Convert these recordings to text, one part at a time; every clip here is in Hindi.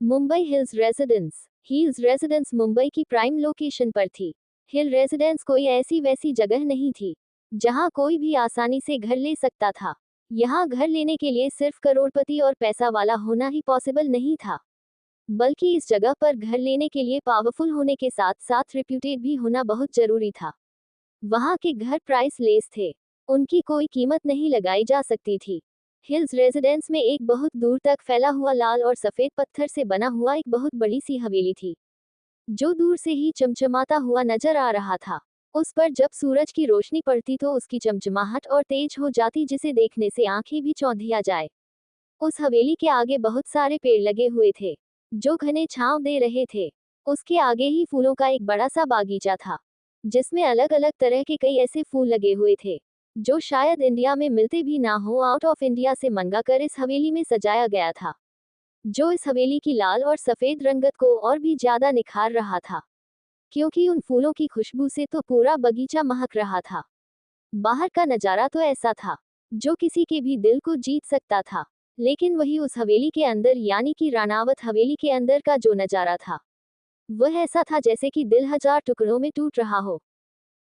मुंबई हिल्स रेजिडेंस मुंबई की प्राइम लोकेशन पर थी। हिल रेजिडेंस कोई ऐसी वैसी जगह नहीं थी जहां कोई भी आसानी से घर ले सकता था। यहाँ घर लेने के लिए सिर्फ करोड़पति और पैसा वाला होना ही पॉसिबल नहीं था, बल्कि इस जगह पर घर लेने के लिए पावरफुल होने के साथ साथ रेप्यूटेड भी होना बहुत जरूरी था। वहाँ के घर प्राइस लेस थे, उनकी कोई कीमत नहीं लगाई जा सकती थी। हिल्स रेजिडेंस में एक बहुत दूर तक फैला हुआ लाल और सफेद पत्थर से बना हुआ एक बहुत बड़ी सी हवेली थी, जो दूर से ही चमचमाता हुआ नजर आ रहा था। उस पर जब सूरज की रोशनी पड़ती तो उसकी चमचमाहट और तेज हो जाती, जिसे देखने से आंखें भी चौंधिया जाए। उस हवेली के आगे बहुत सारे पेड़ लगे हुए थे, जो घने छांव दे रहे थे। उसके आगे ही फूलों का एक बड़ा सा बागीचा था, जिसमें अलग अलग तरह के कई ऐसे फूल लगे हुए थे जो शायद इंडिया में मिलते भी ना हो। आउट ऑफ इंडिया से मंगा कर इस हवेली में सजाया गया था, जो इस हवेली की लाल और सफेद रंगत को और भी ज्यादा निखार रहा था, क्योंकि उन फूलों की खुशबू से तो पूरा बगीचा महक रहा था। बाहर का नजारा तो ऐसा था जो किसी के भी दिल को जीत सकता था, लेकिन वही उस हवेली के अंदर यानी कि रानावत हवेली के अंदर का जो नजारा था, वह ऐसा था जैसे कि दिल हजार टुकड़ों में टूट रहा हो।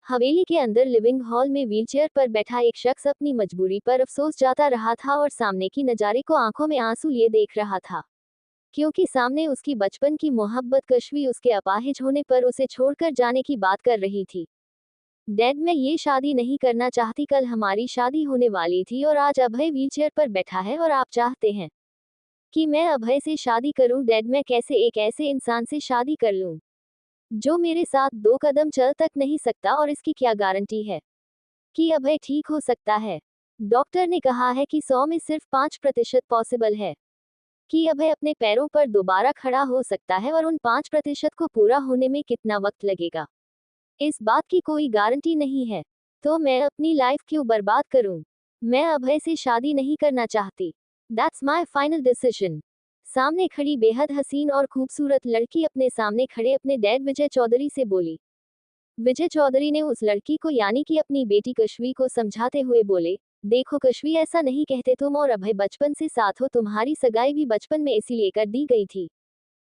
हवेली के अंदर लिविंग हॉल में व्हीलचेयर पर बैठा एक शख्स अपनी मजबूरी पर अफसोस जाता रहा था और सामने की नजारे को आंखों में आंसू लिए देख रहा था, क्योंकि सामने उसकी बचपन की मोहब्बत कश्वी उसके अपाहिज होने पर उसे छोड़कर जाने की बात कर रही थी। डैड, मैं ये शादी नहीं करना चाहती, कल हमारी शादी होने वाली थी और आज अभय व्हीलचेयर पर बैठा है और आप चाहते हैं कि मैं अभय से शादी करूं। डैड, मैं कैसे एक ऐसे इंसान से शादी कर लूं जो मेरे साथ 2 कदम चल तक नहीं सकता, और इसकी क्या गारंटी है कि अभय ठीक हो सकता है। डॉक्टर ने कहा है कि 100 में सिर्फ 5% पॉसिबल है कि अभय अपने पैरों पर दोबारा खड़ा हो सकता है, और उन 5% को पूरा होने में कितना वक्त लगेगा, इस बात की कोई गारंटी नहीं है। तो मैं अपनी लाइफ क्यों बर्बाद करूं? मैं अभय से शादी नहीं करना चाहती। That's my final decision. सामने खड़ी बेहद हसीन और खूबसूरत लड़की अपने सामने खड़े अपने डैड विजय चौधरी से बोली। विजय चौधरी ने उस लड़की को यानी कि अपनी बेटी कश्वी को समझाते हुए बोले, देखो कश्वी, ऐसा नहीं कहते, तुम और अभय बचपन से साथ हो, तुम्हारी सगाई भी बचपन में इसीलिए कर दी गई थी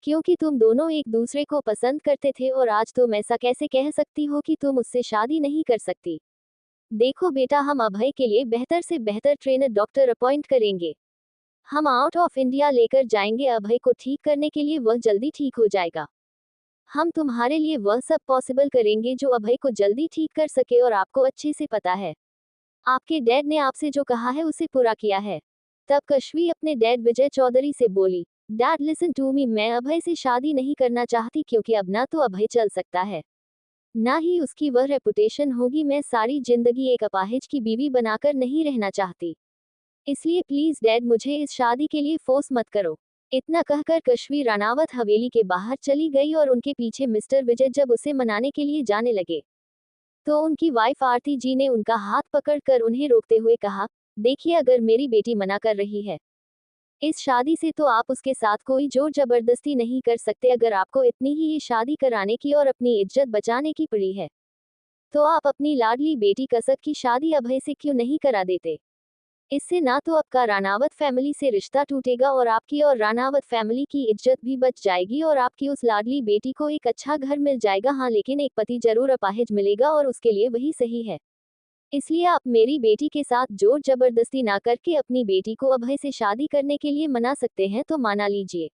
क्योंकि तुम दोनों एक दूसरे को पसंद करते थे, और आज तुम ऐसा कैसे कह सकती हो कि तुम उससे शादी नहीं कर सकती। देखो बेटा, हम अभय के लिए बेहतर से बेहतर ट्रेनर डॉक्टर अपॉइंट करेंगे। हम आउट ऑफ इंडिया लेकर जाएंगे अभय को ठीक करने के लिए, वह जल्दी ठीक हो जाएगा। हम तुम्हारे लिए वह सब पॉसिबल करेंगे जो अभय को जल्दी ठीक कर सके, और आपको अच्छे से पता है आपके डैड ने आपसे जो कहा है उसे पूरा किया है। तब कश्वी अपने डैड विजय चौधरी से बोली, डैड लिसन टू मी, मैं अभय से शादी नहीं करना चाहती, क्योंकि अब ना तो अभय चल सकता है, ना ही उसकी वह रेपुटेशन होगी। मैं सारी जिंदगी एक अपाहिज की बीवी बनाकर नहीं रहना चाहती, इसलिए प्लीज डैड, मुझे इस शादी के लिए फोर्स मत करो। इतना कहकर कश्वी रानावत हवेली के बाहर चली गई, और उनके पीछे मिस्टर विजय जब उसे मनाने के लिए जाने लगे तो उनकी वाइफ आरती जी ने उनका हाथ पकड़कर उन्हें रोकते हुए कहा, देखिए, अगर मेरी बेटी मना कर रही है इस शादी से, तो आप उसके साथ कोई जोर जबरदस्ती नहीं कर सकते। अगर आपको इतनी ही ये शादी कराने की और अपनी इज्जत बचाने की पड़ी है, तो आप अपनी लाडली बेटी कसक की शादी अभय से क्यों नहीं करा देते। इससे ना तो आपका रानावत फैमिली से रिश्ता टूटेगा, और आपकी और रानावत फैमिली की इज्जत भी बच जाएगी, और आपकी उस लाडली बेटी को एक अच्छा घर मिल जाएगा। हाँ, लेकिन एक पति जरूर अपाहिज मिलेगा, और उसके लिए वही सही है। इसलिए आप मेरी बेटी के साथ जोर जबरदस्ती ना करके अपनी बेटी को अभय से शादी करने के लिए मना सकते हैं तो मना लीजिए।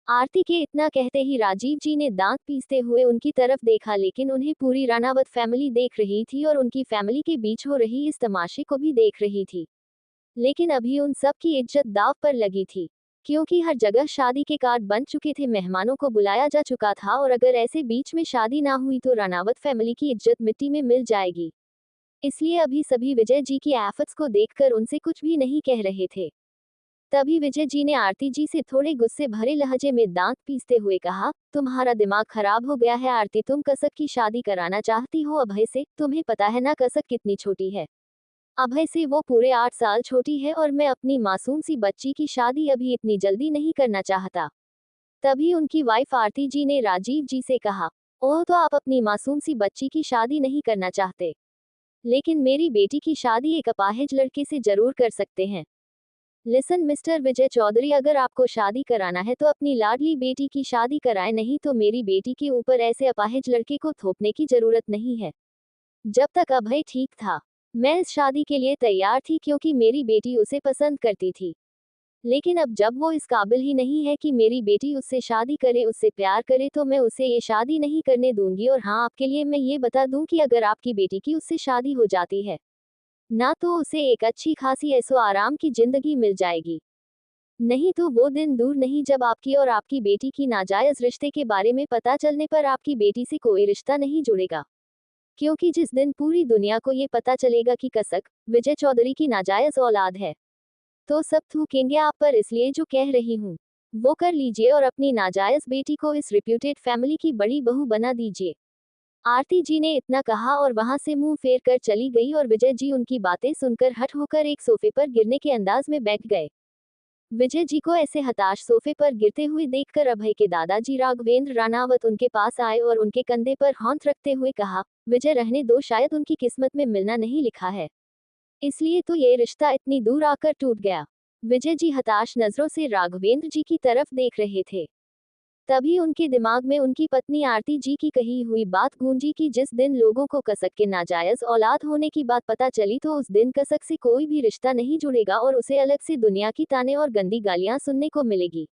आरती के इतना कहते ही राजीव जी ने दांत पीसते हुए उनकी तरफ देखा, लेकिन उन्हें पूरी रानावत फैमिली देख रही थी और उनकी फैमिली के बीच हो रही इस तमाशे को भी देख रही थी। लेकिन अभी उन सब की इज्जत दाव पर लगी थी, क्योंकि हर जगह शादी के कार्ड बन चुके थे, मेहमानों को बुलाया जा चुका था, और अगर ऐसे बीच में शादी ना हुई तो रानावत फैमिली की इज्जत मिट्टी में मिल जाएगी। इसलिए अभी सभी विजय जी की एफर्ट्स को देखकर उनसे कुछ भी नहीं कह रहे थे। तभी विजय जी ने आरती जी से थोड़े गुस्से भरे लहजे में दांत पीसते हुए कहा, तुम्हारा दिमाग खराब हो गया है आरती, तुम कसक की शादी कराना चाहती हो अभय से। तुम्हें पता है ना कसक कितनी छोटी है? अभय से वो पूरे 8 साल छोटी है, और मैं अपनी मासूम सी बच्ची की शादी अभी इतनी जल्दी नहीं करना चाहता। तभी उनकी वाइफ आरती जी ने राजीव जी से कहा, ओह, तो आप अपनी मासूम सी बच्ची की शादी नहीं करना चाहते, लेकिन मेरी बेटी की शादी एक अपाहिज लड़के से जरूर कर सकते हैं। लिसन मिस्टर विजय चौधरी, अगर आपको शादी कराना है तो अपनी लाडली बेटी की शादी कराएं, नहीं तो मेरी बेटी के ऊपर ऐसे अपाहिज लड़के को थोपने की जरूरत नहीं है। जब तक अभय ठीक था, मैं इस शादी के लिए तैयार थी क्योंकि मेरी बेटी उसे पसंद करती थी। लेकिन अब जब वो इस काबिल ही नहीं है कि मेरी बेटी उससे शादी करे, उससे प्यार करे, तो मैं उसे ये शादी नहीं करने दूंगी। और हाँ, आपके लिए मैं ये बता दूं कि अगर आपकी बेटी की उससे शादी हो जाती है ना, तो उसे एक अच्छी खासी ऐसो आराम की जिंदगी मिल जाएगी। नहीं तो वो दिन दूर नहीं जब आपकी और आपकी बेटी की नाजायज रिश्ते के बारे में पता चलने पर आपकी बेटी से कोई रिश्ता नहीं जुड़ेगा। क्योंकि जिस दिन पूरी दुनिया को ये पता चलेगा कि कसक विजय चौधरी की नाजायज औलाद है, तो सब थूकेंगे आप पर। इसलिए जो कह रही हूँ वो कर लीजिए और अपनी नाजायज बेटी को इस रिप्यूटेड फैमिली की बड़ी बहू बना दीजिए। आरती जी ने इतना कहा और वहां से मुंह फेर कर चली गई और विजय जी उनकी बातें सुनकर हट होकर एक सोफे पर गिरने के अंदाज में बैठ गए। विजय जी को ऐसे हताश सोफे पर गिरते हुए देखकर अभय के दादाजी राघवेंद्र राणावत उनके पास आए और उनके कंधे पर हाथ रखते हुए कहा, विजय रहने दो, शायद उनकी किस्मत में मिलना नहीं लिखा है, इसलिए तो ये रिश्ता इतनी दूर आकर टूट गया। विजय जी हताश नजरों से राघवेंद्र जी की तरफ देख रहे थे। तभी उनके दिमाग में उनकी पत्नी आरती जी की कही हुई बात गूंजी कि जिस दिन लोगों को कसक के नाजायज औलाद होने की बात पता चली, तो उस दिन कसक से कोई भी रिश्ता नहीं जुड़ेगा और उसे अलग से दुनिया की ताने और गंदी गालियां सुनने को मिलेगी।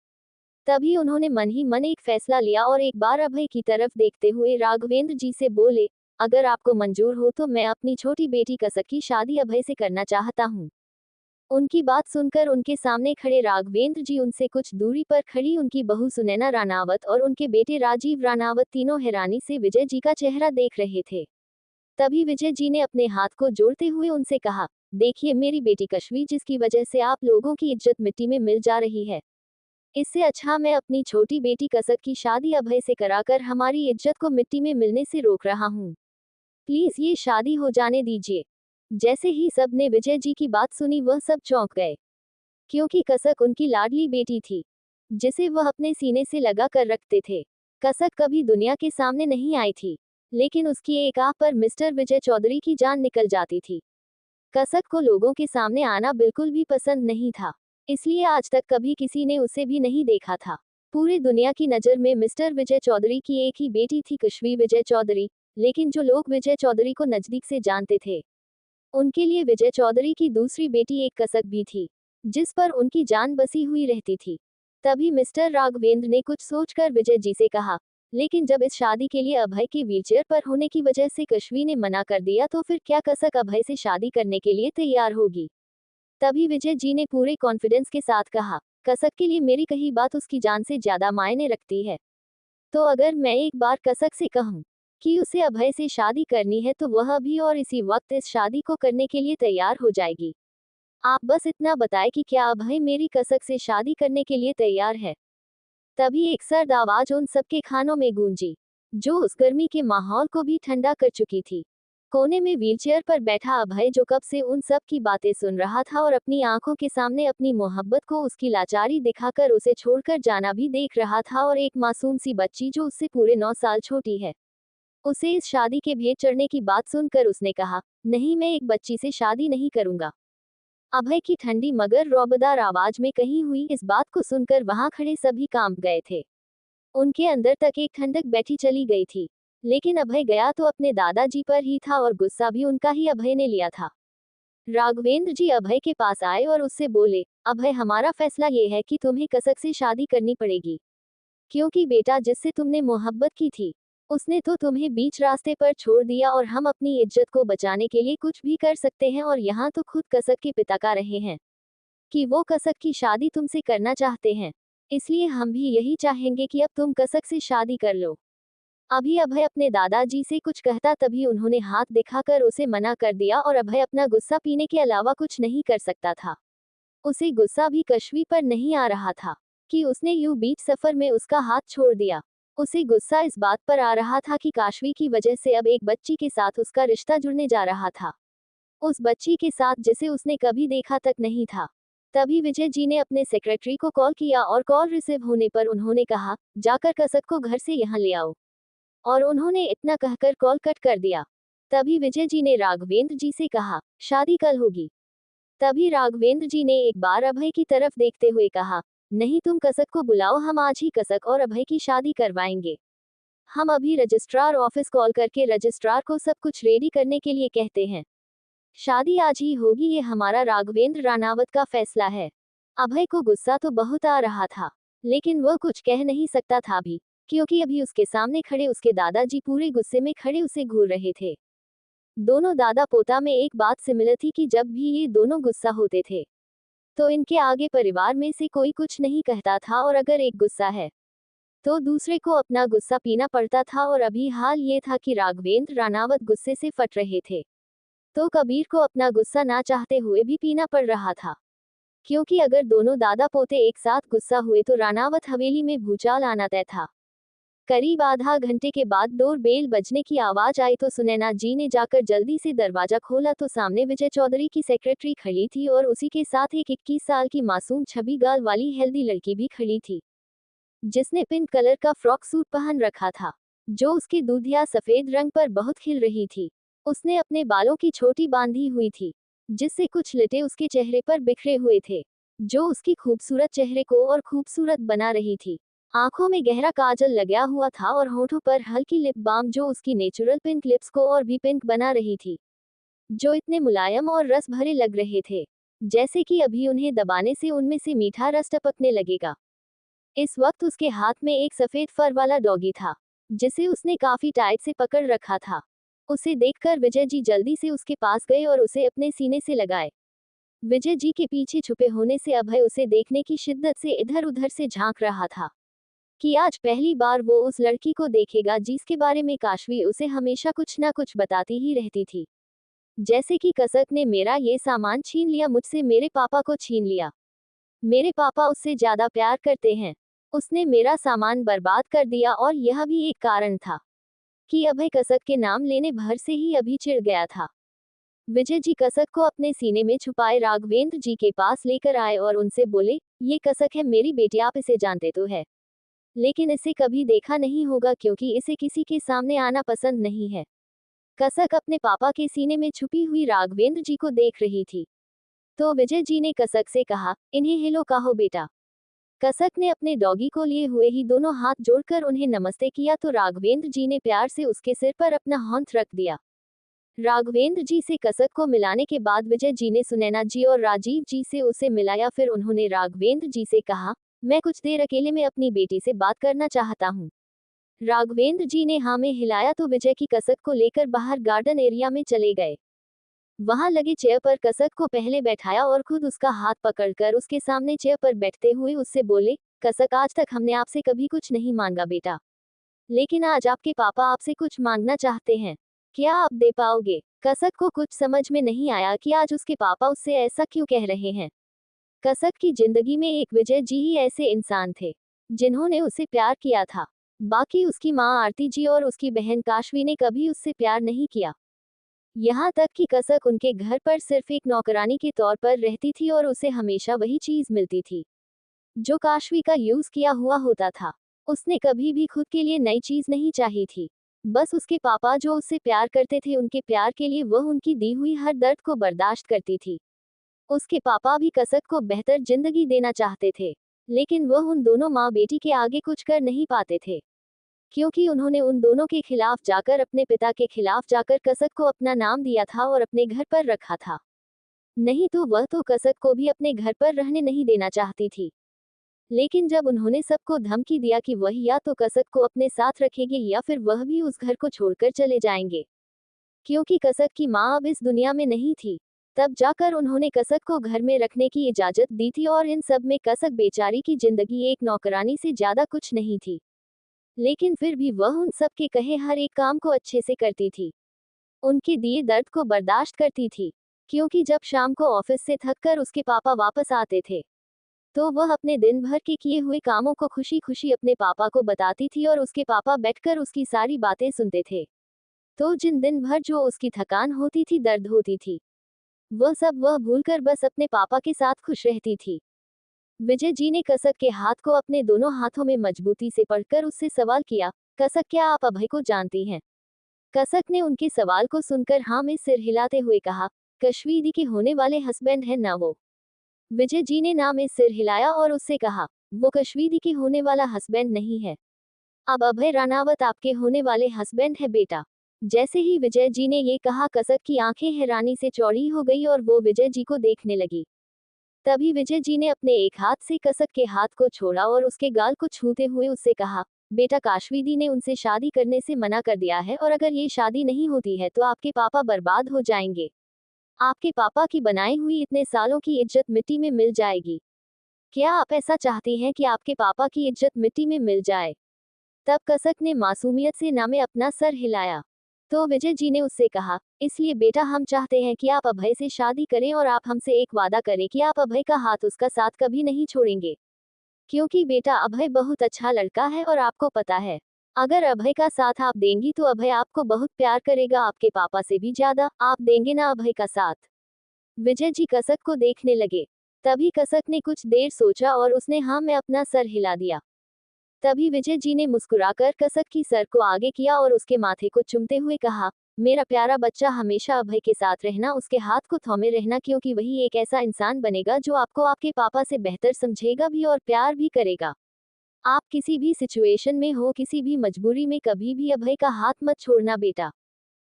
तभी उन्होंने मन ही मन एक फैसला लिया और एक बार अभय की तरफ देखते हुए राघवेंद्र जी से बोले, अगर आपको मंजूर हो तो मैं अपनी छोटी बेटी कसक की शादी अभय से करना चाहता हूँ। उनकी बात सुनकर उनके सामने खड़े राघवेंद्र जी उनसे कुछ दूरी पर खड़ी उनकी बहू सुनैना राणावत और उनके बेटे राजीव राणावत तीनों हैरानी से विजय जी का चेहरा देख रहे थे। तभी विजय जी ने अपने हाथ को जोड़ते हुए उनसे कहा, देखिए मेरी बेटी कश्वी, जिसकी वजह से आप लोगों की इज्जत मिट्टी में मिल जा रही है, इससे अच्छा मैं अपनी छोटी बेटी कसक की शादी अभय से कराकर हमारी इज्जत को मिट्टी में मिलने से रोक रहा हूँ। प्लीज ये शादी हो जाने दीजिए। जैसे ही सब ने विजय जी की बात सुनी, वह सब चौंक गए, क्योंकि कसक उनकी लाडली बेटी थी, जिसे वह अपने सीने से लगा कर रखते थे। कसक कभी दुनिया के सामने नहीं आई थी, लेकिन उसकी एक आह पर मिस्टर विजय चौधरी की जान निकल जाती थी। कसक को लोगों के सामने आना बिल्कुल भी पसंद नहीं था, इसलिए आज तक कभी किसी ने उसे भी नहीं देखा था। पूरी दुनिया की नज़र में मिस्टर विजय चौधरी की एक ही बेटी थी, कश्वी विजय चौधरी। लेकिन जो लोग विजय चौधरी को नजदीक से जानते थे, उनके लिए विजय चौधरी की दूसरी बेटी एक कसक भी थी, जिस पर उनकी जान बसी हुई रहती थी। तभी मिस्टर राघवेंद्र ने कुछ सोचकर विजय जी से कहा, लेकिन जब इस शादी के लिए अभय के व्हीलचेयर पर होने की वजह से कश्वी ने मना कर दिया, तो फिर क्या कसक अभय से शादी करने के लिए तैयार होगी? तभी विजय जी ने पूरे कॉन्फिडेंस के साथ कहा, कसक के लिए मेरी कही बात उसकी जान से ज्यादा मायने रखती है। तो अगर मैं एक बार कसक से कहूँ कि उसे अभय से शादी करनी है, तो वह अभी और इसी वक्त इस शादी को करने के लिए तैयार हो जाएगी। आप बस इतना बताएं कि क्या अभय मेरी कसक से शादी करने के लिए तैयार है। तभी एक सर्द आवाज उन सबके कानों में गूंजी, जो उस गर्मी के माहौल को भी ठंडा कर चुकी थी। कोने में व्हीलचेयर पर बैठा अभय, जो कब से उन सब की बातें सुन रहा था और अपनी आंखों के सामने अपनी मोहब्बत को उसकी लाचारी दिखाकर उसे छोड़कर जाना भी देख रहा था, और एक मासूम सी बच्ची जो उससे पूरे 9 साल छोटी है, उसे इस शादी के भेद चढ़ने की बात सुनकर उसने कहा, नहीं, मैं एक बच्ची से शादी नहीं करूंगा। अभय की ठंडी मगर रौबदार आवाज में कही हुई इस बात को सुनकर वहां खड़े सभी कांप गए थे। उनके अंदर तक एक ठंडक बैठी चली गई थी। लेकिन अभय गया तो अपने दादाजी पर ही था, और गुस्सा भी उनका ही अभय ने लिया था। राघवेंद्र जी अभय के पास आए और उससे बोले, अभय, हमारा फैसला ये है कि तुम्हें कसक से शादी करनी पड़ेगी, क्योंकि बेटा जिससे तुमने मोहब्बत की थी, उसने तो तुम्हें बीच रास्ते पर छोड़ दिया, और हम अपनी इज्जत को बचाने के लिए कुछ भी कर सकते हैं। और यहाँ तो खुद कसक के पिता का रहे हैं कि वो कसक की शादी तुमसे करना चाहते हैं, इसलिए हम भी यही चाहेंगे कि अब तुम कसक से शादी कर लो। अभी अभय अपने दादाजी से कुछ कहता, तभी उन्होंने हाथ दिखाकर उसे मना कर दिया, और अभय अपना गुस्सा पीने के अलावा कुछ नहीं कर सकता था। उसे गुस्सा भी कश्वी पर नहीं आ रहा था कि उसने यूं बीच सफर में उसका हाथ छोड़ दिया। उसे गुस्सा इस बात पर आ रहा था कि काशवी की वजह से अब एक बच्ची के साथ उसका रिश्ता जुड़ने जा रहा था, उस बच्ची के साथ जिसे उसने कभी देखा तक नहीं था। तभी विजय जी ने अपने सेक्रेटरी को कॉल किया, और कॉल रिसीव होने पर उन्होंने कहा, जाकर कसक को घर से यहाँ ले आओ। और उन्होंने इतना कहकर कॉल कट कर दिया। तभी विजय जी ने राघवेंद्र जी से कहा, शादी कल होगी। तभी राघवेंद्र जी ने एक बार अभय की तरफ देखते हुए कहा, नहीं तुम कसक को बुलाओ, हम आज ही कसक और अभय की शादी करवाएंगे। हम अभी रजिस्ट्रार ऑफिस कॉल करके रजिस्ट्रार को सब कुछ रेडी करने के लिए कहते हैं। शादी आज ही होगी, ये हमारा राघवेंद्र रानावत का फैसला है। अभय को गुस्सा तो बहुत आ रहा था, लेकिन वह कुछ कह नहीं सकता था भी, क्योंकि अभी उसके सामने खड़े उसके दादाजी पूरे गुस्से में खड़े उसे घूर रहे थे। दोनों दादा पोता में एक बात सिमिलर थी कि जब भी ये दोनों गुस्सा होते थे तो इनके आगे परिवार में से कोई कुछ नहीं कहता था, और अगर एक गुस्सा है तो दूसरे को अपना गुस्सा पीना पड़ता था। और अभी हाल ये था कि राघवेंद्र रानावत गुस्से से फट रहे थे, तो कबीर को अपना गुस्सा ना चाहते हुए भी पीना पड़ रहा था, क्योंकि अगर दोनों दादा पोते एक साथ गुस्सा हुए तो रानावत हवेली में भूचाल आना तय था। करीब आधा घंटे के बाद डोर बेल बजने की आवाज आई तो सुनैना जी ने जाकर जल्दी से दरवाजा खोला तो सामने विजय चौधरी की सेक्रेटरी खड़ी थी और उसी के साथ एक 21 साल की मासूम छवि गाल वाली हेल्दी लड़की भी खड़ी थी, जिसने पिंक कलर का फ्रॉक सूट पहन रखा था, जो उसके दूधिया सफेद रंग पर बहुत खिल रही थी। उसने अपने बालों की छोटी बांधी हुई थी, जिससे कुछ लटे उसके चेहरे पर बिखरे हुए थे, जो उसकी खूबसूरत चेहरे को और खूबसूरत बना रही थी। आंखों में गहरा काजल लगा हुआ था और होठों पर हल्की लिप बाम, जो उसकी नेचुरल पिंक लिप्स को और भी पिंक बना रही थी, जो इतने मुलायम और रस भरे लग रहे थे जैसे कि अभी उन्हें दबाने से उनमें से मीठा रस टपकने लगेगा। इस वक्त उसके हाथ में एक सफेद फर वाला डॉगी था, जिसे उसने काफी टाइट से पकड़ रखा था। उसे देखकर विजय जी जल्दी से उसके पास गए और उसे अपने सीने से लगाए। विजय जी के पीछे छुपे होने से अभय उसे देखने की शिद्दत से इधर उधर से झांक रहा था कि आज पहली बार वो उस लड़की को देखेगा जिसके बारे में काशवी उसे हमेशा कुछ ना कुछ बताती ही रहती थी, जैसे कि कसक ने मेरा ये सामान छीन लिया मुझसे, मेरे पापा को छीन लिया, मेरे पापा उससे ज्यादा प्यार करते हैं, उसने मेरा सामान बर्बाद कर दिया। और यह भी एक कारण था कि अभय कसक के नाम लेने भर से ही अभी चिढ़ गया था। विजय जी कसक को अपने सीने में छुपाए राघवेंद्र जी के पास लेकर आए और उनसे बोले, ये कसक है मेरी बेटी, आप इसे जानते तो है, लेकिन इसे कभी देखा नहीं होगा क्योंकि इसे किसी के सामने आना पसंद नहीं है। कसक अपने पापा के सीने में छुपी हुई राघवेंद्र जी को देख रही थी, तो विजय जी ने कसक से कहा, इन्हें हेलो कहो बेटा। कसक ने अपने डॉगी को लिए हुए ही दोनों हाथ जोड़कर उन्हें नमस्ते किया तो राघवेंद्र जी ने प्यार से उसके सिर पर अपना हाथ रख दिया। राघवेंद्र जी से कसक को मिलाने के बाद विजय जी ने सुनैना जी और राजीव जी से उसे मिलाया। फिर उन्होंने राघवेंद्र जी से कहा, मैं कुछ देर अकेले में अपनी बेटी से बात करना चाहता हूँ। राघवेंद्र जी ने हाँ में हिलाया तो विजय की कसक को लेकर बाहर गार्डन एरिया में चले गए। वहां लगे चेयर पर कसक को पहले बैठाया और खुद उसका हाथ पकड़कर उसके सामने चेयर पर बैठते हुए उससे बोले, कसक आज तक हमने आपसे कभी कुछ नहीं मांगा बेटा, लेकिन आज आपके पापा आपसे कुछ मांगना चाहते हैं, क्या आप दे पाओगे? कसक को कुछ समझ में नहीं आया कि आज उसके पापा उससे ऐसा क्यों कह रहे हैं। कसक की जिंदगी में एक विजय जी ही ऐसे इंसान थे जिन्होंने उसे प्यार किया था, बाकी उसकी माँ आरती जी और उसकी बहन काशवी ने कभी उससे प्यार नहीं किया। यहाँ तक कि कसक उनके घर पर सिर्फ एक नौकरानी के तौर पर रहती थी और उसे हमेशा वही चीज मिलती थी जो काशवी का यूज किया हुआ होता था। उसने कभी भी खुद के लिए नई चीज नहीं चाही थी, बस उसके पापा जो उससे प्यार करते थे उनके प्यार के लिए वह उनकी दी हुई हर दर्द को बर्दाश्त करती थी। उसके पापा भी कसक को बेहतर जिंदगी देना चाहते थे, लेकिन वह उन दोनों माँ बेटी के आगे कुछ कर नहीं पाते थे, क्योंकि उन्होंने उन दोनों के खिलाफ जाकर, अपने पिता के खिलाफ जाकर कसक को अपना नाम दिया था और अपने घर पर रखा था। नहीं तो वह तो कसक को भी अपने घर पर रहने नहीं देना चाहती थी। लेकिन जब उन्होंने सबको धमकी दिया कि वह या तो कसक को अपने साथ रखेंगे या फिर वह भी उस घर को छोड़कर चले जाएंगे, क्योंकि कसक की माँ अब इस दुनिया में नहीं थी, तब जाकर उन्होंने कसक को घर में रखने की इजाजत दी थी। और इन सब में कसक बेचारी की जिंदगी एक नौकरानी से ज्यादा कुछ नहीं थी, लेकिन फिर भी वह उन सब के कहे हर एक काम को अच्छे से करती थी, उनके दिए दर्द को बर्दाश्त करती थी। क्योंकि जब शाम को ऑफिस से थककर उसके पापा वापस आते थे तो वह अपने दिन भर के किए हुए कामों को खुशी खुशी अपने पापा को बताती थी और उसके पापा बैठकर उसकी सारी बातें सुनते थे। तो जिन दिन भर जो उसकी थकान होती थी, दर्द होती थी, वह सब वह भूलकर बस अपने पापा के साथ खुश रहती थी। विजय जी ने कसक के हाथ को अपने दोनों हाथों में मजबूती से पकड़कर उससे सवाल किया, कसक क्या आप अभय को जानती हैं? कसक ने उनके सवाल को सुनकर हाँ में सिर हिलाते हुए कहा, कश्मीरी के होने वाले हस्बैंड है ना वो। विजय जी ने ना में सिर हिलाया और उससे कहा, वो कश्मीरी के होने वाला हस्बैंड नहीं है। अब अभय रानावत आपके होने वाले हस्बैंड है बेटा। जैसे ही विजय जी ने ये कहा, कसक की आंखें हैरानी से चौड़ी हो गई और वो विजय जी को देखने लगी। तभी विजय जी ने अपने एक हाथ से कसक के हाथ को छोड़ा और उसके गाल को छूते हुए उससे कहा, बेटा काश्मीरी ने उनसे शादी करने से मना कर दिया है और अगर ये शादी नहीं होती है तो आपके पापा बर्बाद हो जाएंगे। आपके पापा की बनाई हुई इतने सालों की इज्जत मिट्टी में मिल जाएगी। क्या आप ऐसा चाहते हैं कि आपके पापा की इज्जत मिट्टी में मिल जाए? तब कसक ने मासूमियत से ना में अपना सर हिलाया। तो विजय जी ने उससे कहा, इसलिए बेटा हम चाहते हैं कि आप अभय से शादी करें और आप हमसे एक वादा करें कि आप अभय का हाथ उसका साथ कभी नहीं छोड़ेंगे। क्योंकि बेटा अभय बहुत अच्छा लड़का है और आपको पता है, अगर अभय का साथ आप देंगी तो अभय आपको बहुत प्यार करेगा, आपके पापा से भी ज्यादा। आप देंगे ना अभय का साथ? विजय जी कसक को देखने लगे। तभी कसक ने कुछ देर सोचा और उसने हाँ में अपना सर हिला दिया। तभी विजय जी ने मुस्कुराकर कसक की सर को आगे किया और उसके माथे को चूमते हुए कहा, मेरा प्यारा बच्चा हमेशा अभय के साथ रहना, उसके हाथ को थामे रहना, क्योंकि वही एक ऐसा इंसान बनेगा जो आपको आपके पापा से बेहतर समझेगा भी और प्यार भी करेगा। आप किसी भी सिचुएशन में हो, किसी भी मजबूरी में, कभी भी अभय का हाथ मत छोड़ना बेटा।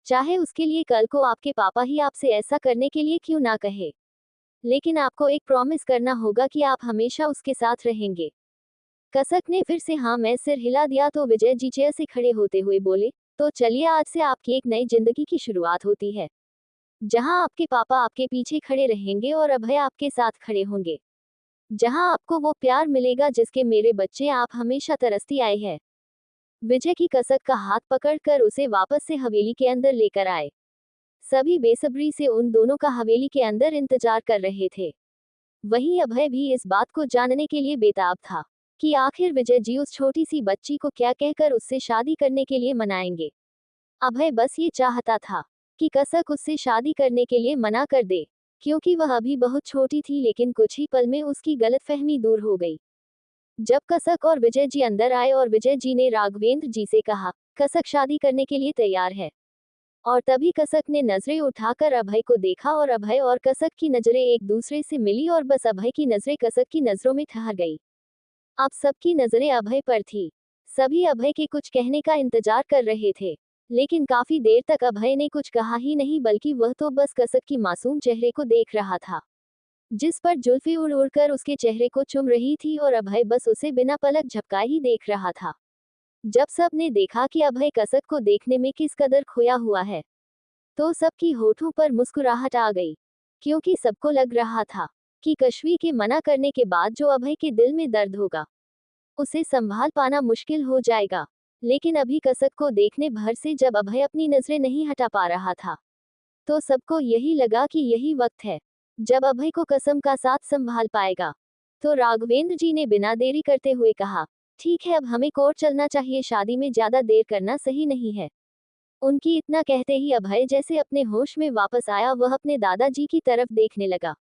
चाहे उसके लिए कल को आपके पापा ही आपसे ऐसा करने के लिए क्यों ना कहे, लेकिन आपको एक प्रॉमिस करना होगा कि आप हमेशा उसके साथ रहेंगे। कसक ने फिर से हाँ में सिर हिला दिया। तो विजय जी चेयर से खड़े होते हुए बोले, तो चलिए आज से आपकी एक नई जिंदगी की शुरुआत होती है, जहां आपके पापा आपके पीछे खड़े रहेंगे और अभय आपके साथ खड़े होंगे, जहां आपको वो प्यार मिलेगा जिसके मेरे बच्चे आप हमेशा तरसती आए हैं। विजय की कसक का हाथ पकड़कर उसे वापस से हवेली के अंदर लेकर आए। सभी बेसब्री से उन दोनों का हवेली के अंदर इंतजार कर रहे थे। वहीं अभय भी इस बात को जानने के लिए बेताब था कि आखिर विजय जी उस छोटी सी बच्ची को क्या कहकर उससे शादी करने के लिए मनाएंगे। अभय बस ये चाहता था कि कसक उससे शादी करने के लिए मना कर दे, क्योंकि वह अभी बहुत छोटी थी। लेकिन कुछ ही पल में उसकी गलतफहमी दूर हो गई। जब कसक और विजय जी अंदर आए और विजय जी ने राघवेंद्र जी से कहा, कसक शादी करने के लिए तैयार है। और तभी कसक ने नजरें उठाकर अभय को देखा और अभय और कसक की नजरें एक दूसरे से मिली और बस अभय की नजरें कसक की नजरों में ठहर गई। अब सबकी नजरें अभय पर थी। सभी अभय के कुछ कहने का इंतजार कर रहे थे, लेकिन काफी देर तक अभय ने कुछ कहा ही नहीं, बल्कि वह तो बस कसक की मासूम चेहरे को देख रहा था, जिस पर जुल्फी उड़ उड़कर उसके चेहरे को चुम रही थी और अभय बस उसे बिना पलक झपकाए ही देख रहा था। जब सब ने देखा कि अभय कसक को देखने में किस कदर खोया हुआ है, तो सबकी होठों पर मुस्कुराहट आ गई, क्योंकि सबको लग रहा था कि कश्वी के मना करने के बाद जो अभय के दिल में दर्द होगा, उसे संभाल पाना मुश्किल हो जाएगा। लेकिन अभी कसक को देखने भर से जब अभय अपनी नजरें नहीं हटा पा रहा था, तो सबको यही लगा कि यही वक्त है जब अभय को कसम का साथ संभाल पाएगा। तो राघवेंद्र जी ने बिना देरी करते हुए कहा, ठीक है अब हमें कोर्ट चलना चाहिए, शादी में ज्यादा देर करना सही नहीं है। उनकी इतना कहते ही अभय जैसे अपने होश में वापस आया, वह अपने दादाजी की तरफ देखने लगा।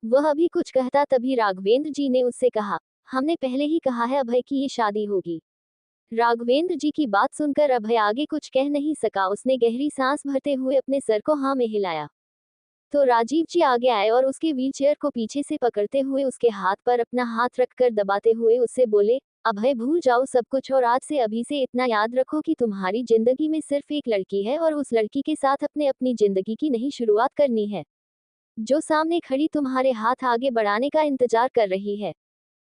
वह अभी कुछ कहता तभी राघवेंद्र जी ने उससे कहा, हमने पहले ही कहा है अभय की ये शादी होगी। राघवेंद्र जी की बात सुनकर अभय आगे कुछ कह नहीं सका। उसने गहरी सांस भरते हुए अपने सर को हाँ में हिलाया। तो राजीव जी आगे आए और उसके व्हीलचेयर को पीछे से पकड़ते हुए उसके हाथ पर अपना हाथ रखकर दबाते हुए उससे बोले, अभय भूल जाओ सब कुछ और आज से अभी से इतना याद रखो कि तुम्हारी जिंदगी में सिर्फ एक लड़की है और उस लड़की के साथ अपनी जिंदगी की नई शुरुआत करनी है, जो सामने खड़ी तुम्हारे हाथ आगे बढ़ाने का इंतजार कर रही है।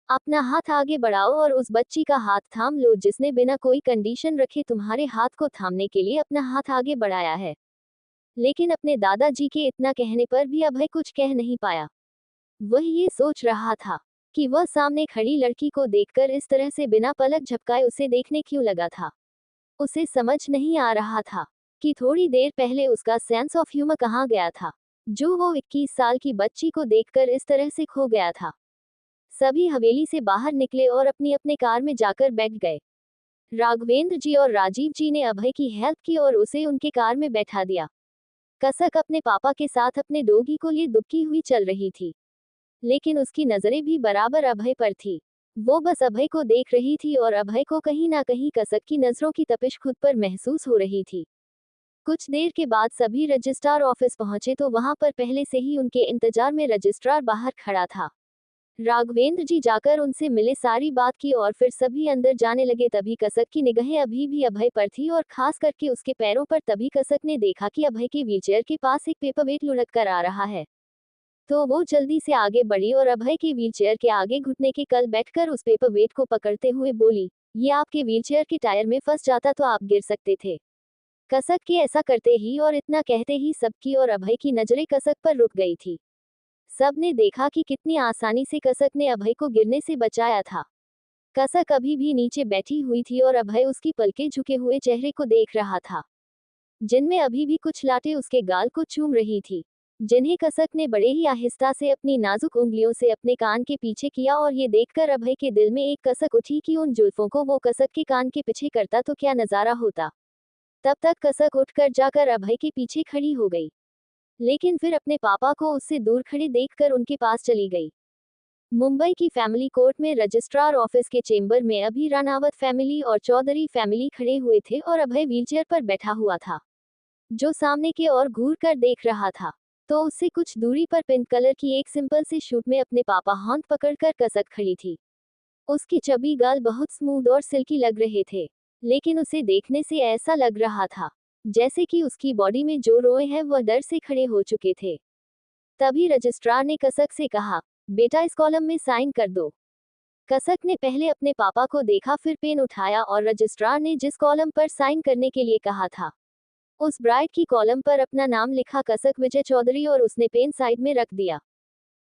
अपना हाथ आगे बढ़ाओ और उस बच्ची का हाथ थाम लो जिसने बिना कोई कंडीशन रखे तुम्हारे हाथ को थामने के लिए अपना हाथ आगे बढ़ाया है। लेकिन अपने दादाजी के इतना कहने पर भी अभय कुछ कह नहीं पाया। वह ये सोच रहा था कि वह सामने खड़ी लड़की को देखकर इस तरह से बिना पलक झपकाए उसे देखने क्यों लगा था। उसे समझ नहीं आ रहा था कि थोड़ी देर पहले उसका सेंस ऑफ ह्यूमर कहाँ गया था, जो वो 21 साल की बच्ची को देखकर इस तरह से खो गया था। सभी हवेली से बाहर निकले और अपनी अपने कार में जाकर बैठ गए। राघवेंद्र जी और राजीव जी ने अभय की हेल्प की और उसे उनके कार में बैठा दिया। कसक अपने पापा के साथ अपने डोगी को लिए दुबकी हुई चल रही थी, लेकिन उसकी नजरें भी बराबर अभय पर थी। वो बस अभय को देख रही थी और अभय को कहीं ना कहीं कसक की नजरों की तपिश खुद पर महसूस हो रही थी। कुछ देर के बाद सभी रजिस्ट्रार ऑफिस पहुंचे तो वहां पर पहले से ही उनके इंतजार में रजिस्ट्रार बाहर खड़ा था। राघवेंद्र जी जाकर उनसे मिले, सारी बात की और फिर सभी अंदर जाने लगे। तभी कसक की निगाहें अभी भी अभय पर थी और खास करके उसके पैरों पर। तभी कसक ने देखा कि अभय के व्हीलचेयर के पास एक पेपरवेट लुढ़क कर आ रहा है। तो वो जल्दी से आगे बढ़ी और अभय के व्हीलचेयर के आगे घुटने के कल बैठकर उस पेपरवेट को पकड़ते हुए बोली, ये आपके व्हीलचेयर के टायर में फंस जाता तो आप गिर सकते थे। कसक के ऐसा करते ही और इतना कहते ही सबकी और अभय की नजरें कसक पर रुक गई थी। सबने देखा कि कितनी आसानी से कसक ने अभय को गिरने से बचाया था। कसक अभी भी नीचे बैठी हुई थी और अभय उसकी पलके झुके हुए चेहरे को देख रहा था, जिनमें अभी भी कुछ लाटें उसके गाल को चूम रही थी, जिन्हें कसक ने बड़े ही आहिस्ता से अपनी नाजुक उंगलियों से अपने कान के पीछे किया। और ये देखकर अभय के दिल में एक कसक उठी कि उन जुल्फों को वो कसक के कान के पीछे करता तो क्या नजारा होता। तब तक कसक उठकर जाकर अभय के पीछे खड़ी हो गई, लेकिन फिर अपने पापा को उससे दूर खड़े देखकर उनके पास चली गई। मुंबई की फैमिली कोर्ट में रजिस्ट्रार ऑफिस के चेंबर में अभी रानावत फैमिली और चौधरी फैमिली खड़े हुए थे और अभय व्हीलचेयर पर बैठा हुआ था, जो सामने की ओर घूर कर देख रहा था। तो उससे कुछ दूरी पर पिंक कलर की एक सिंपल सी शूट में अपने पापा हाथ पकड़कर कसक खड़ी थी। उसकी चबी गाल बहुत स्मूथ और सिल्की लग रहे थे, लेकिन उसे देखने से ऐसा लग रहा था जैसे कि उसकी बॉडी में जो रोए हैं वह डर से खड़े हो चुके थे। तभी रजिस्ट्रार ने कसक से कहा, बेटा इस कॉलम में साइन कर दो। कसक ने पहले अपने पापा को देखा, फिर पेन उठाया और रजिस्ट्रार ने जिस कॉलम पर साइन करने के लिए कहा था उस ब्राइड की कॉलम पर अपना नाम लिखा, कसक विजय चौधरी, और उसने पेन साइड में रख दिया।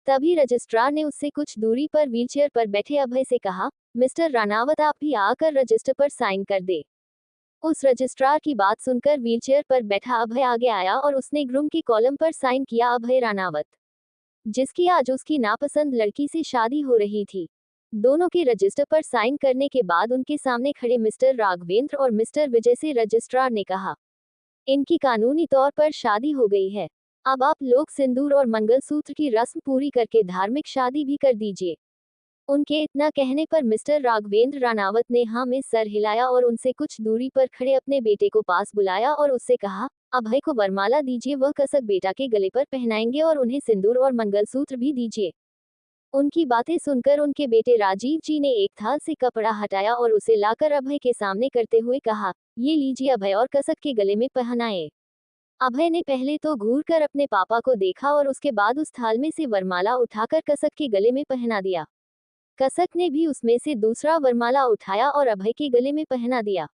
तभी रजिस्ट्रार ने उससे कुछ दूरी पर व्हीलचेयर पर बैठे अभय से कहा, मिस्टर रानावत आप भी आकर रजिस्टर पर साइन कर दे। उस रजिस्ट्रार की बात सुनकर व्हीलचेयर पर बैठा अभय आगे आया और उसने ग्रूम की कॉलम पर साइन किया। अभय रानावत, जिसकी आज उसकी नापसंद लड़की से शादी हो रही थी। दोनों के रजिस्टर पर साइन करने के बाद उनके सामने खड़े मिस्टर राघवेंद्र और मिस्टर विजय से रजिस्ट्रार ने कहा, इनकी कानूनी तौर पर शादी हो गई है। अब आप लोग सिंदूर और मंगलसूत्र की रस्म पूरी करके धार्मिक शादी भी कर दीजिए। उनके इतना कहने पर मिस्टर राघवेंद्र रानावत ने हाँ में सर हिलाया और उनसे कुछ दूरी पर खड़े अपने बेटे को पास बुलाया और उससे कहा, अभय को वरमाला दीजिए, वह कसक बेटा के गले पर पहनाएंगे और उन्हें सिंदूर और मंगलसूत्र भी दीजिए। उनकी बातें सुनकर उनके बेटे राजीव जी ने एक थाल से कपड़ा हटाया और उसे लाकर अभय के सामने करते हुए कहा, ये लीजिए अभय और कसक के गले में पहनाए। अभय ने पहले तो घूर कर अपने पापा को देखा और उसके बाद उस थाल में से वरमाला उठाकर कसक के गले में पहना दिया। कसक ने भी उसमें से दूसरा वरमाला उठाया और अभय के गले में पहना दिया।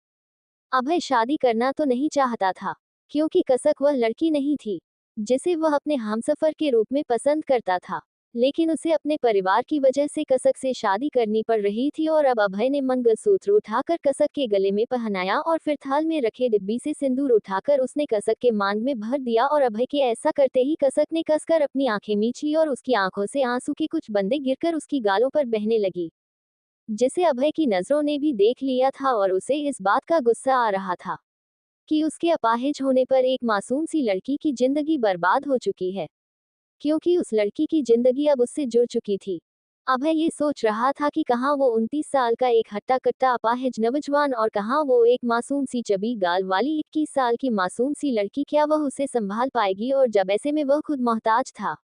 अभय शादी करना तो नहीं चाहता था, क्योंकि कसक वह लड़की नहीं थी जिसे वह अपने हमसफर के रूप में पसंद करता था, लेकिन उसे अपने परिवार की वजह से कसक से शादी करनी पड़ रही थी। और अब अभय ने मंगलसूत्र उठाकर कसक के गले में पहनाया और फिर थाल में रखे डिब्बी से सिंदूर उठाकर उसने कसक के मांग में भर दिया। और अभय के ऐसा करते ही कसक ने कसकर अपनी आंखें मीच ली और उसकी आंखों से आंसू के कुछ बंदे गिरकर उसकी गालों पर बहने लगी, जिसे अभय की नजरों ने भी देख लिया था। और उसे इस बात का गुस्सा आ रहा था कि उसके अपाहिज होने पर एक मासूम सी लड़की की जिंदगी बर्बाद हो चुकी है, क्योंकि उस लड़की की जिंदगी अब उससे जुड़ चुकी थी। अभय ये सोच रहा था कि कहाँ वो 29 साल का एक हट्टा कट्टा अपाहिज नौजवान और कहाँ वो एक मासूम सी चबी गाल वाली 21 साल की मासूम सी लड़की। क्या वह उसे संभाल पाएगी? और जब ऐसे में वह खुद मोहताज था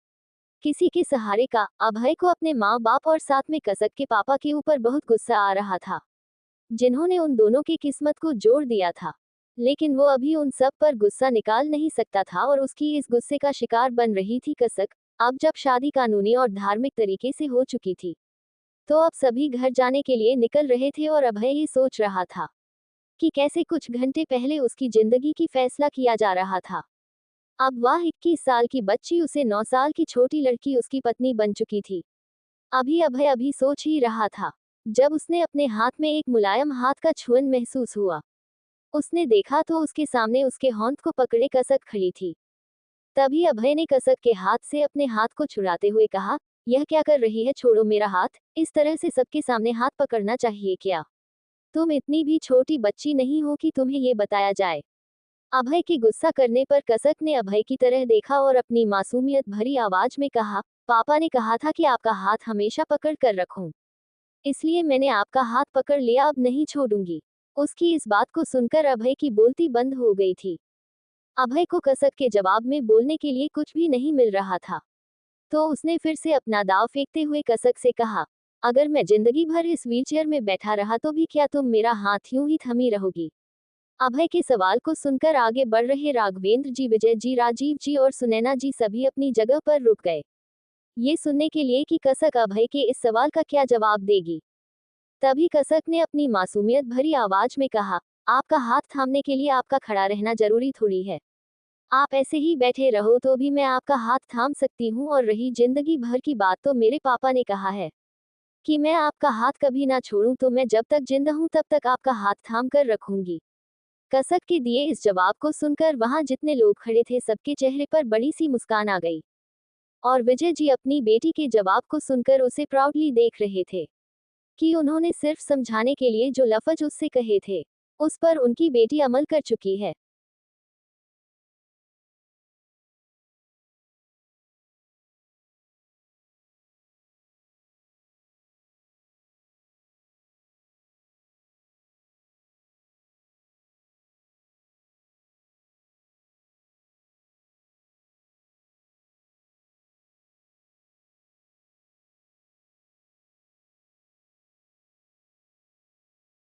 किसी के सहारे का। अभय को अपने माँ बाप और साथ में कसक के पापा के ऊपर बहुत गुस्सा आ रहा था, जिन्होंने उन दोनों की किस्मत को जोड़ दिया था। लेकिन वो अभी उन सब पर गुस्सा निकाल नहीं सकता था और उसकी इस गुस्से का शिकार बन रही थी कसक। अब जब शादी कानूनी और धार्मिक तरीके से हो चुकी थी, तो अब सभी घर जाने के लिए निकल रहे थे और अभय ये सोच रहा था कि कैसे कुछ घंटे पहले उसकी जिंदगी की फैसला किया जा रहा था। अब वह 21 साल की बच्ची उसे 9 साल की छोटी लड़की उसकी पत्नी बन चुकी थी। अभी अभय सोच ही रहा था जब उसने अपने हाथ में एक मुलायम हाथ का छुअन महसूस हुआ। उसने देखा तो उसके सामने उसके होंठ को पकड़े कसक खड़ी थी। तभी अभय ने कसक के हाथ से अपने हाथ को छुड़ाते हुए कहा, यह क्या कर रही है? छोड़ो मेरा हाथ। इस तरह से सबके सामने हाथ पकड़ना चाहिए क्या? तुम इतनी भी छोटी बच्ची नहीं हो कि तुम्हें ये बताया जाए। अभय के गुस्सा करने पर कसक ने अभय की तरह देखा और अपनी मासूमियत भरी आवाज में कहा, पापा ने कहा था कि आपका हाथ हमेशा पकड़ कर रखूं, इसलिए मैंने आपका हाथ पकड़ लिया, अब नहीं छोड़ूंगी। उसकी इस बात को सुनकर अभय की बोलती बंद हो गई थी। अभय को कसक के जवाब में बोलने के लिए कुछ भी नहीं मिल रहा था, तो उसने फिर से अपना दाव फेंकते हुए कसक से कहा, अगर मैं जिंदगी भर इस व्हीलचेयर में बैठा रहा तो भी क्या तुम मेरा हाथ यूं ही थमी रहोगी? अभय के सवाल को सुनकर आगे बढ़ रहे राघवेंद्र जी, विजय जी, राजीव जी और सुनैना जी सभी अपनी जगह पर रुक गए, ये सुनने के लिए कि कसक अभय के इस सवाल का क्या जवाब देगी। तभी कसक ने अपनी मासूमियत भरी आवाज में कहा, आपका हाथ थामने के लिए आपका खड़ा रहना जरूरी थोड़ी है। आप ऐसे ही बैठे रहो तो भी मैं आपका हाथ थाम सकती हूँ, और रही जिंदगी भर की बात, तो मेरे पापा ने कहा है कि मैं आपका हाथ कभी ना छोड़ूं, तो मैं जब तक जिंदा हूं तब तक आपका हाथ थाम कर रखूंगी। कसक के दिए इस जवाब को सुनकर वहां जितने लोग खड़े थे सबके चेहरे पर बड़ी सी मुस्कान आ गई, और विजय जी अपनी बेटी के जवाब को सुनकर उसे प्राउडली देख रहे थे कि उन्होंने सिर्फ समझाने के लिए जो लफ्ज उससे कहे थे, उस पर उनकी बेटी अमल कर चुकी है।